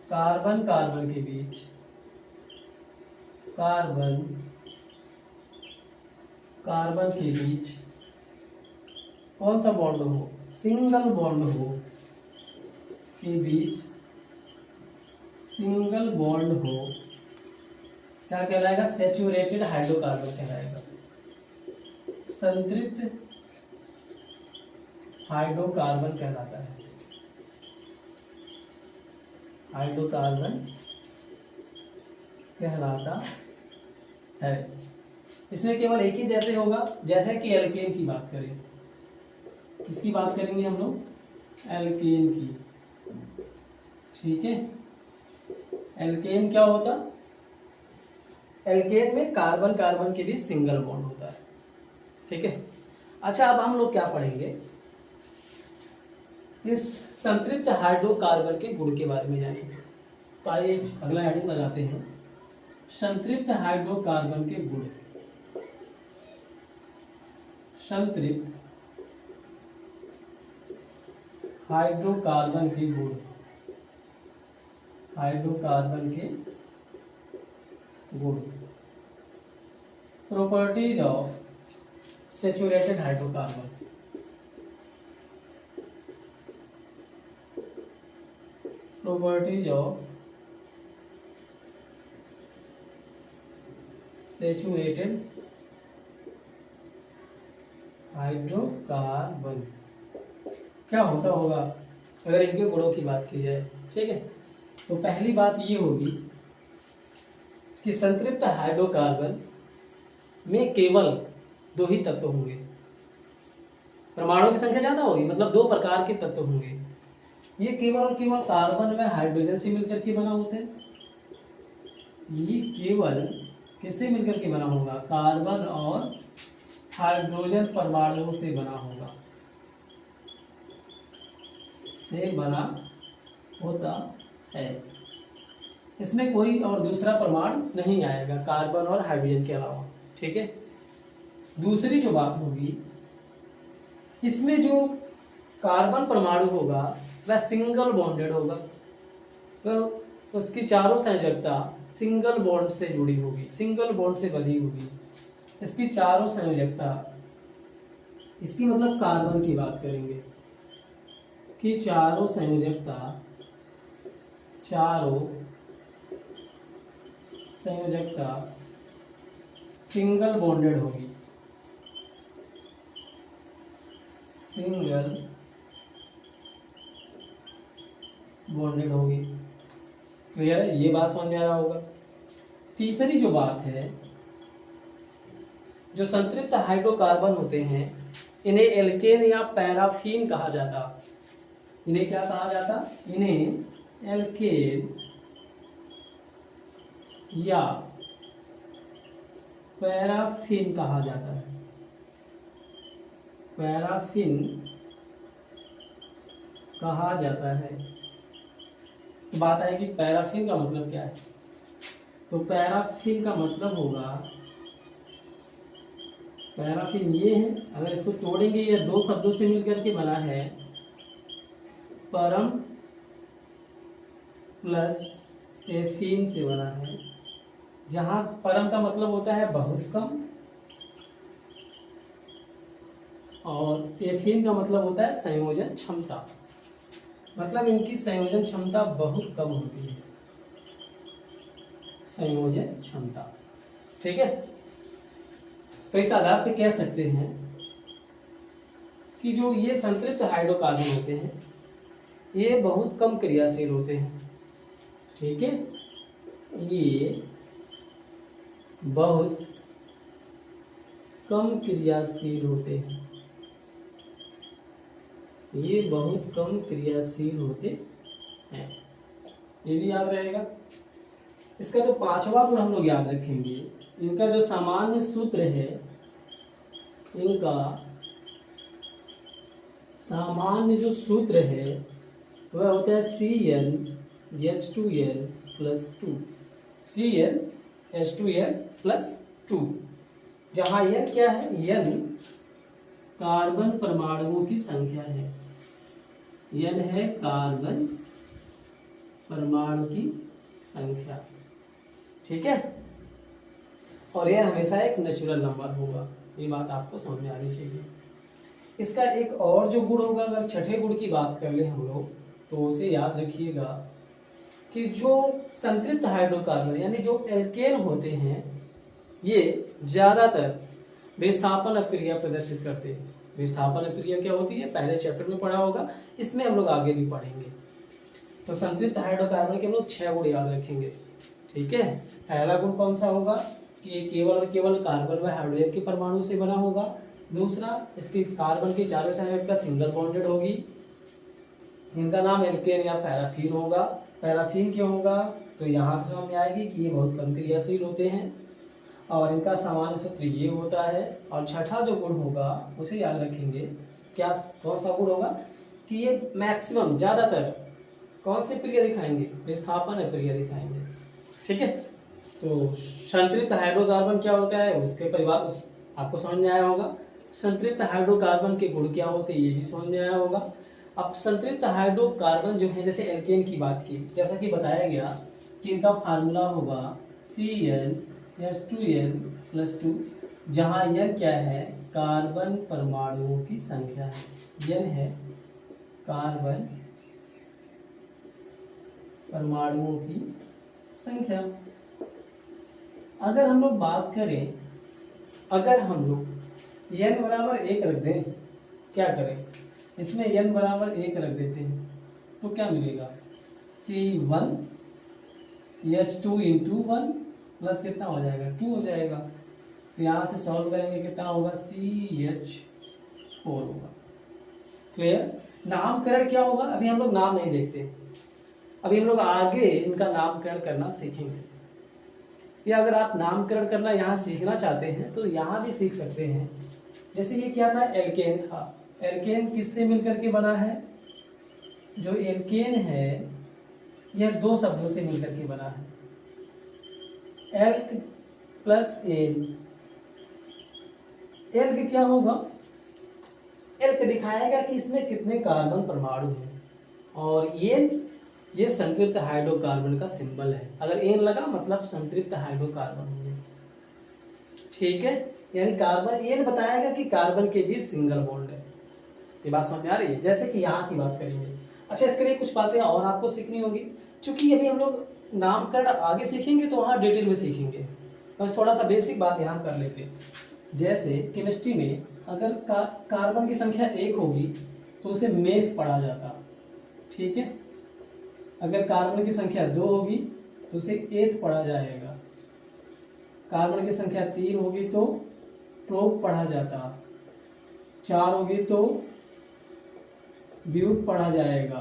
कार्बन कार्बन के बीच कार्बन कार्बन के बीच कौन सा बॉन्ड हो, सिंगल बॉन्ड हो, के बीच सिंगल बॉन्ड हो, क्या कहलाएगा, सैचुरेटेड हाइड्रोकार्बन कहलाएगा। संतृप्त हाइड्रोकार्बन कहलाता है, हाइड्रोकार्बन कहलाता है। इसमें केवल एक ही जैसे होगा, जैसे कि एल्केन की बात करें। किसकी बात करेंगे हम लोग, एल्केन की, ठीक है। एल्केन क्या होता, एल्केन में कार्बन कार्बन के बीच सिंगल बॉन्ड होता है, ठीक है। अच्छा, अब हम लोग क्या पढ़ेंगे, इस संतृप्त हाइड्रोकार्बन के गुण के बारे में जानेंगे। तो आइए अगला हेडिंग लगाते हैं, संतृप्त हाइड्रोकार्बन के गुण। संतृप्त हाइड्रोकार्बन के गुण, हाइड्रोकार्बन के गुण। Properties of saturated hydrocarbon. Properties of saturated hydrocarbon क्या होता होगा अगर इनके गुणों की बात की जाए, ठीक है। तो पहली बात ये होगी कि संतृप्त हाइड्रोकार्बन में केवल दो ही तत्व होंगे, परमाणुओं की संख्या ज्यादा होगी, मतलब दो प्रकार के तत्व होंगे। ये केवल और केवल कार्बन में हाइड्रोजन से मिलकर के बना होते हैं। ये केवल किससे मिलकर के बना होगा, कार्बन और हाइड्रोजन परमाणुओं से बना होगा, से बना होता है। इसमें कोई और दूसरा परमाणु नहीं आएगा कार्बन और हाइड्रोजन के अलावा, ठीक है। दूसरी जो बात होगी, इसमें जो कार्बन परमाणु होगा वह सिंगल बॉन्डेड होगा, तो उसकी चारों संयोजकता सिंगल बॉन्ड से जुड़ी होगी, सिंगल बॉन्ड से बनी होगी। इसकी चारों संयोजकता, इसकी मतलब कार्बन की बात करेंगे कि चारों संयोजकता, चारों संयोजकता सिंगल बॉन्डेड होगी, सिंगल बॉन्डेड होगी। क्लियर है, ये बात समझ में आ रहा होगा। तीसरी जो बात है, जो संतृप्त हाइड्रोकार्बन होते हैं इन्हें एल्केन या पैराफिन कहा जाता। इन्हें क्या कहा जाता, इन्हें एल्केन या पैराफिन कहा जाता है। पैराफिन कहा जाता है। तो बात है कि पैराफिन का मतलब क्या है, तो पैराफिन का मतलब होगा, पैराफिन ये है, अगर इसको तोड़ेंगे ये दो शब्दों से मिलकर के बना है, परम प्लस एफिन से बना है, जहां परम का मतलब होता है बहुत कम और एफिन का मतलब होता है संयोजन क्षमता, मतलब इनकी संयोजन क्षमता बहुत कम होती है, संयोजन क्षमता, ठीक है। तो इस आधार पे कह सकते हैं कि जो ये संतृप्त हाइड्रोकार्बन होते हैं ये बहुत कम क्रियाशील होते हैं, ठीक है। ये बहुत कम क्रियाशील होते हैं, ये बहुत कम क्रियाशील होते हैं, ये भी याद रहेगा। इसका जो पांचवा गुण हम लोग याद रखेंगे, इनका जो सामान्य सूत्र है, इनका सामान्य जो सूत्र है वह होता है CnH2n + 2, CnH2n + 2, जहाँ n क्या है, n कार्बन परमाणुओं की संख्या है, n है कार्बन परमाणु की संख्या, ठीक है। और यह हमेशा एक नेचुरल नंबर होगा, ये बात आपको समझ में आनी चाहिए। इसका एक और जो गुण होगा, अगर छठे गुण की बात कर ले हम लोग, तो उसे याद रखिएगा कि जो संतृप्त हाइड्रोकार्बन यानी जो एल्केन होते हैं, ये ज्यादातर विस्थापन अक्रिया प्रदर्शित करते हैं। विस्थापन अक्रिया क्या होती है, पहले चैप्टर में पढ़ा होगा, इसमें हम लोग आगे भी पढ़ेंगे। तो संतृप्त हाइड्रोकार्बन के हम लोग 6 गुण याद रखेंगे, ठीक है। पहला गुण कौन सा होगा कि ये केवल और केवल कार्बन व हाइड्रोजन के परमाणु से बना होगा। दूसरा, इसके कार्बन की चारों साइड का सिंगल बॉन्डेड होगी। इनका नाम एल्केन या पैराफीन होगा। पैराफीन क्यों होगा, तो यहाँ से समझ में आएगी कि ये बहुत कम क्रियाशील होते हैं और इनका सामान्य सूत्र ये होता है। और छठा जो गुण होगा उसे याद रखेंगे, क्या कौन सा गुण होगा कि ये मैक्सिमम ज्यादातर कौन सी क्रिया दिखाएंगे, विस्थापन क्रिया दिखाएंगे, ठीक है। तो संतृप्त हाइड्रोकार्बन क्या होता है, उसके परिवार आपको समझ में आया होगा। संतृप्त हाइड्रोकार्बन के गुण क्या होते हैं ये भी समझ में आया होगा। अब संतृप्त हाइड्रोकार्बन जो है, जैसे एल्केन की बात की, जैसा कि बताया गया कि इनका फार्मूला होगा CnH2n+2, जहाँ n क्या है, कार्बन परमाणुओं की संख्या है। n है कार्बन परमाणुओं की संख्या। अगर हम लोग बात करें, अगर हम लोग n बराबर 1 रख दें, क्या करें, इसमें n बराबर 1 रख देते हैं तो क्या मिलेगा, C1H2 इंटू 1 प्लस कितना हो जाएगा, 2 हो जाएगा। तो यहाँ से सॉल्व करेंगे कितना होगा, CH4 होगा। क्लियर। नामकरण क्या होगा, अभी हम लोग नाम नहीं देखते, अभी हम लोग आगे इनका नामकरण करना सीखेंगे। या अगर आप नामकरण करना यहाँ सीखना चाहते हैं तो यहाँ भी सीख सकते हैं। जैसे ये क्या था, एल्केन था। एल्केन किससे मिलकर के बना है, जो एल्केन है यह 2 शब्दों से मिलकर के बना है, एल्क प्लस एन। एल्क क्या होगा, एल्क दिखाएगा कि इसमें कितने कार्बन परमाणु हैं, और ये संतृप्त हाइड्रोकार्बन का सिंबल है। अगर एन लगा मतलब संतृप्त हाइड्रोकार्बन होंगे, ठीक है। यानी कार्बन, एन बताएगा कि कार्बन के बीच सिंगल बॉन्ड है। ये बात समझ में आ रही है। जैसे कि यहाँ की बात करेंगे, अच्छा इसके लिए कुछ बातें और आपको सीखनी होगी, क्योंकि अभी हम लोग नामकरण आगे सीखेंगे तो वहाँ डिटेल में सीखेंगे, बस थोड़ा सा बेसिक बात यहाँ कर लेते हैं। जैसे केमिस्ट्री में अगर कार्बन की संख्या 1 होगी तो उसे मेथ पढ़ा जाता, ठीक है। अगर कार्बन की संख्या 2 होगी तो उसे एथ पढ़ा जाएगा। कार्बन की संख्या 3 होगी तो प्रोप पढ़ा जाता, 4 होगी तो ब्यूट पढ़ा जाएगा।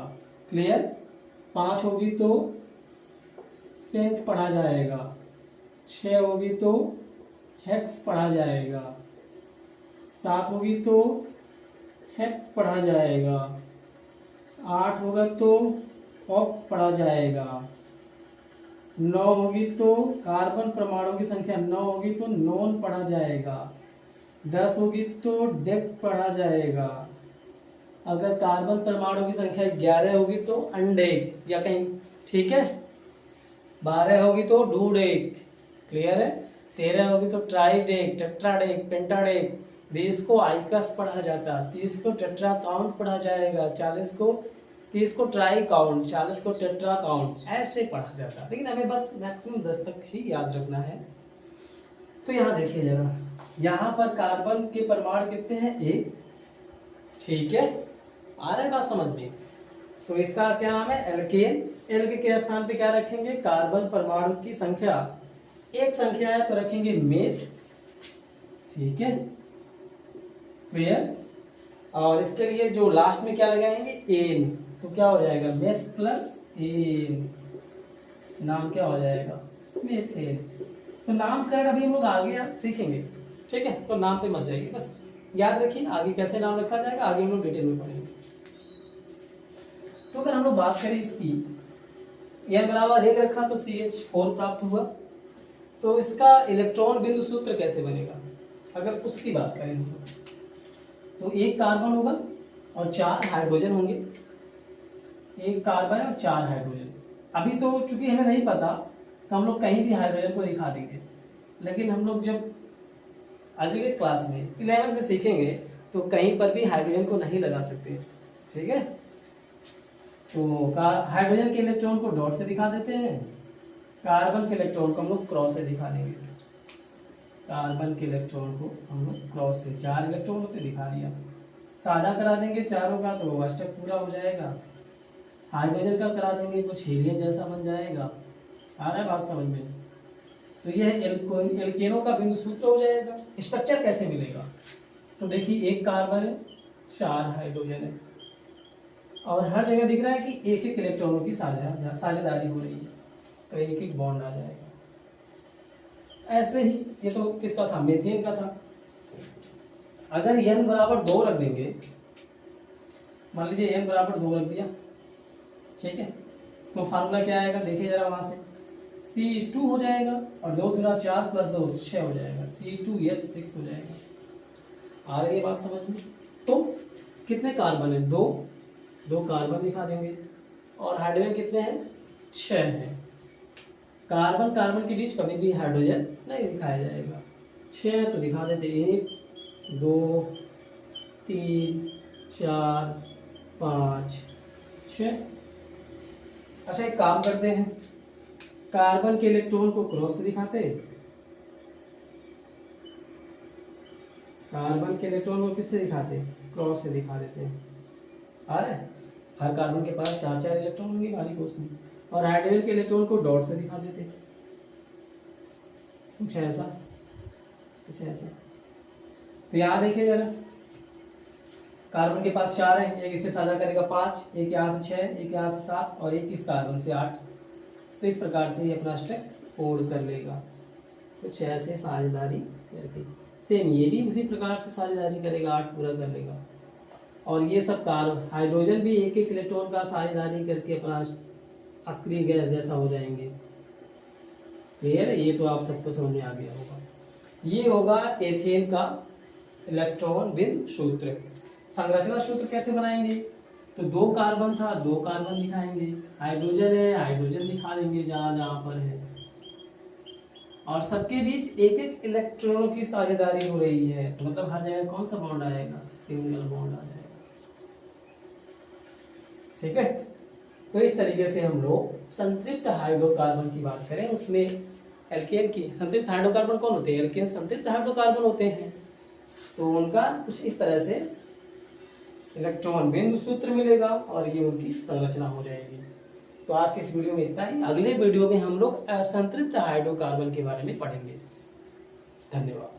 क्लियर। 5 होगी तो पेंट पढ़ा जाएगा, 6 होगी तो हेक्स पढ़ा जाएगा, 7 होगी तो हेक्ट पढ़ा जाएगा, 8 होगा तो ऑप पढ़ा जाएगा, 9 होगी तो कार्बन परमाणु की संख्या 9 होगी तो नॉन पढ़ा जाएगा, 10 होगी तो डेक पढ़ा जाएगा। अगर कार्बन परमाणु की संख्या 11 होगी तो अनडेक या कहीं, ठीक है। 12 होगी तो डूडेक, क्लियर है। 13 होगी तो ट्राइडेक, टेट्राडेक, पेंटाडेक। 20 को आइकस पढ़ा जाता, 30 को टेट्रा काउंट पढ़ा जाएगा, 30 को ट्राई काउंट, 40 को टेट्रा काउंट, ऐसे पढ़ा जाता। लेकिन हमें बस मैक्सिमम 10 तक ही याद रखना है। तो यहाँ देखिए जरा, यहाँ पर कार्बन के परमाणु कितने हैं, 1, ठीक है। आ रहा है बात समझ में। तो इसका क्या नाम है, एल्केन। एल्क के स्थान पे क्या रखेंगे, कार्बन परमाणु की संख्या 1 संख्या है तो रखेंगे मेथ, ठीक है, क्लियर। और इसके लिए जो लास्ट में क्या लगाएंगे, एन, तो क्या हो जाएगा, मेथ प्लस एन, नाम क्या हो जाएगा, मेथेन। तो नामकरण अभी हम लोग आगे सीखेंगे, ठीक है। तो नाम पे मत जाइए, बस याद रखिए आगे कैसे नाम रखा जाएगा, आगे हम लोग डिटेल में पढ़ेंगे। तो अगर हम लोग बात करें इसकी, n बराबर 1 रखा तो CH4 प्राप्त हुआ। तो इसका इलेक्ट्रॉन बिंदु सूत्र कैसे बनेगा, अगर उसकी बात करें तो 1 कार्बन होगा और 4 हाइड्रोजन होंगे, एक कार्बन और 4 हाइड्रोजन। अभी तो चूंकि हमें नहीं पता तो हम लोग कहीं भी हाइड्रोजन को दिखा देंगे, लेकिन हम लोग जब अगले क्लास में 11th में सीखेंगे तो कहीं पर भी हाइड्रोजन को नहीं लगा सकते। ठीक है, तो हाइड्रोजन के इलेक्ट्रॉन को डॉट से दिखा देते हैं, कार्बन के इलेक्ट्रॉन को हम लोग क्रॉस से दिखा देंगे। कार्बन के इलेक्ट्रॉन को हम लोग क्रॉस से, 4 इलेक्ट्रॉन होते दिखा दिया, साझा करा देंगे चारों का तो अष्टक पूरा हो जाएगा। हाइड्रोजन का करा देंगे कुछ हीलियम जैसा बन जाएगा। आ रहा है बात समझ में? तो यह एल्केनों का बिंदु सूत्र हो जाएगा। स्ट्रक्चर कैसे मिलेगा? तो देखिए, एक कार्बन है, 4 हाइड्रोजन है, और हर जगह दिख रहा है कि एक एक इलेक्ट्रॉनों की साझेदारी हो रही है, तो एक एक बॉन्ड आ जाएगा। ऐसे ही ये तो किसका था? मीथेन का था। अगर n बराबर 2 रख देंगे, मान लीजिए n बराबर 2 रख दिया, ठीक है, तो फार्मूला क्या आएगा? देखिए जरा वहां से, C2 हो जाएगा और 2 दूना 4 प्लस 2 6 हो जाएगा, C2H6 हो जाएगा। आ रही है बात समझ में? तो कितने कार्बन है? 2 कार्बन दिखा देंगे, और हाइड्रोजन कितने हैं? 6 हैं। कार्बन कार्बन के बीच कभी भी हाइड्रोजन नहीं दिखाया जाएगा। 6 तो दिखा देते, 1 2 3 4 5 6। अच्छा, एक काम करते हैं, कार्बन के इलेक्ट्रॉन को क्रॉस से दिखाते हैं, कार्बन के इलेक्ट्रॉन को किससे दिखाते हैं? क्रॉस से दिखा देते हैं। आ रहा है? हर कार्बन के पास 4 इलेक्ट्रॉन होंगे बारी कोस में, और हाइड्रोजन के इलेक्ट्रॉन को डॉट से दिखा देते हैं, कुछ ऐसा कुछ ऐसा। तो यहाँ देखिए जरा, कार्बन के पास 4 है, एक इससे साझा करेगा 5, एक यहाँ से 6, एक यहाँ से 7, और एक इस कार्बन से 8। तो इस प्रकार से ये अपना स्टैक फोल्ड कर लेगा, कुछ ऐसे साझेदारी करके। सेम ये भी उसी प्रकार से साझेदारी करेगा, 8 पूरा कर लेगा। और ये सब हाइड्रोजन भी एक एक इलेक्ट्रॉन का साझेदारी करके अपना अक्रिय गैस जैसा हो जाएंगे। क्लियर है? ये तो आप सबको समझ में आ गया होगा। ये होगा एथेन का इलेक्ट्रॉन बिंदु सूत्र। संरचना सूत्र कैसे बनाएंगे? तो 2 कार्बन था, 2 कार्बन दिखाएंगे, हाइड्रोजन है, हाइड्रोजन दिखा देंगे जहां जहां पर है, और सबके बीच एक एक इलेक्ट्रॉनों की साझेदारी हो रही है। मतलब हर जगह कौन सा बॉन्ड आएगा? सिंगल बॉन्ड आ जाएगा। ठीक है, तो इस तरीके से हम लोग संतृप्त हाइड्रोकार्बन की बात करें, उसमें एल्केन की संतृप्त हाइड्रोकार्बन कौन होते हैं? एल्केन संतृप्त हाइड्रोकार्बन होते हैं। तो उनका कुछ इस तरह से इलेक्ट्रॉन बिंदु सूत्र मिलेगा और ये उनकी संरचना हो जाएगी। तो आज के इस वीडियो में इतना ही। अगले वीडियो में हम लोग असंतृप्त हाइड्रोकार्बन के बारे में पढ़ेंगे। धन्यवाद।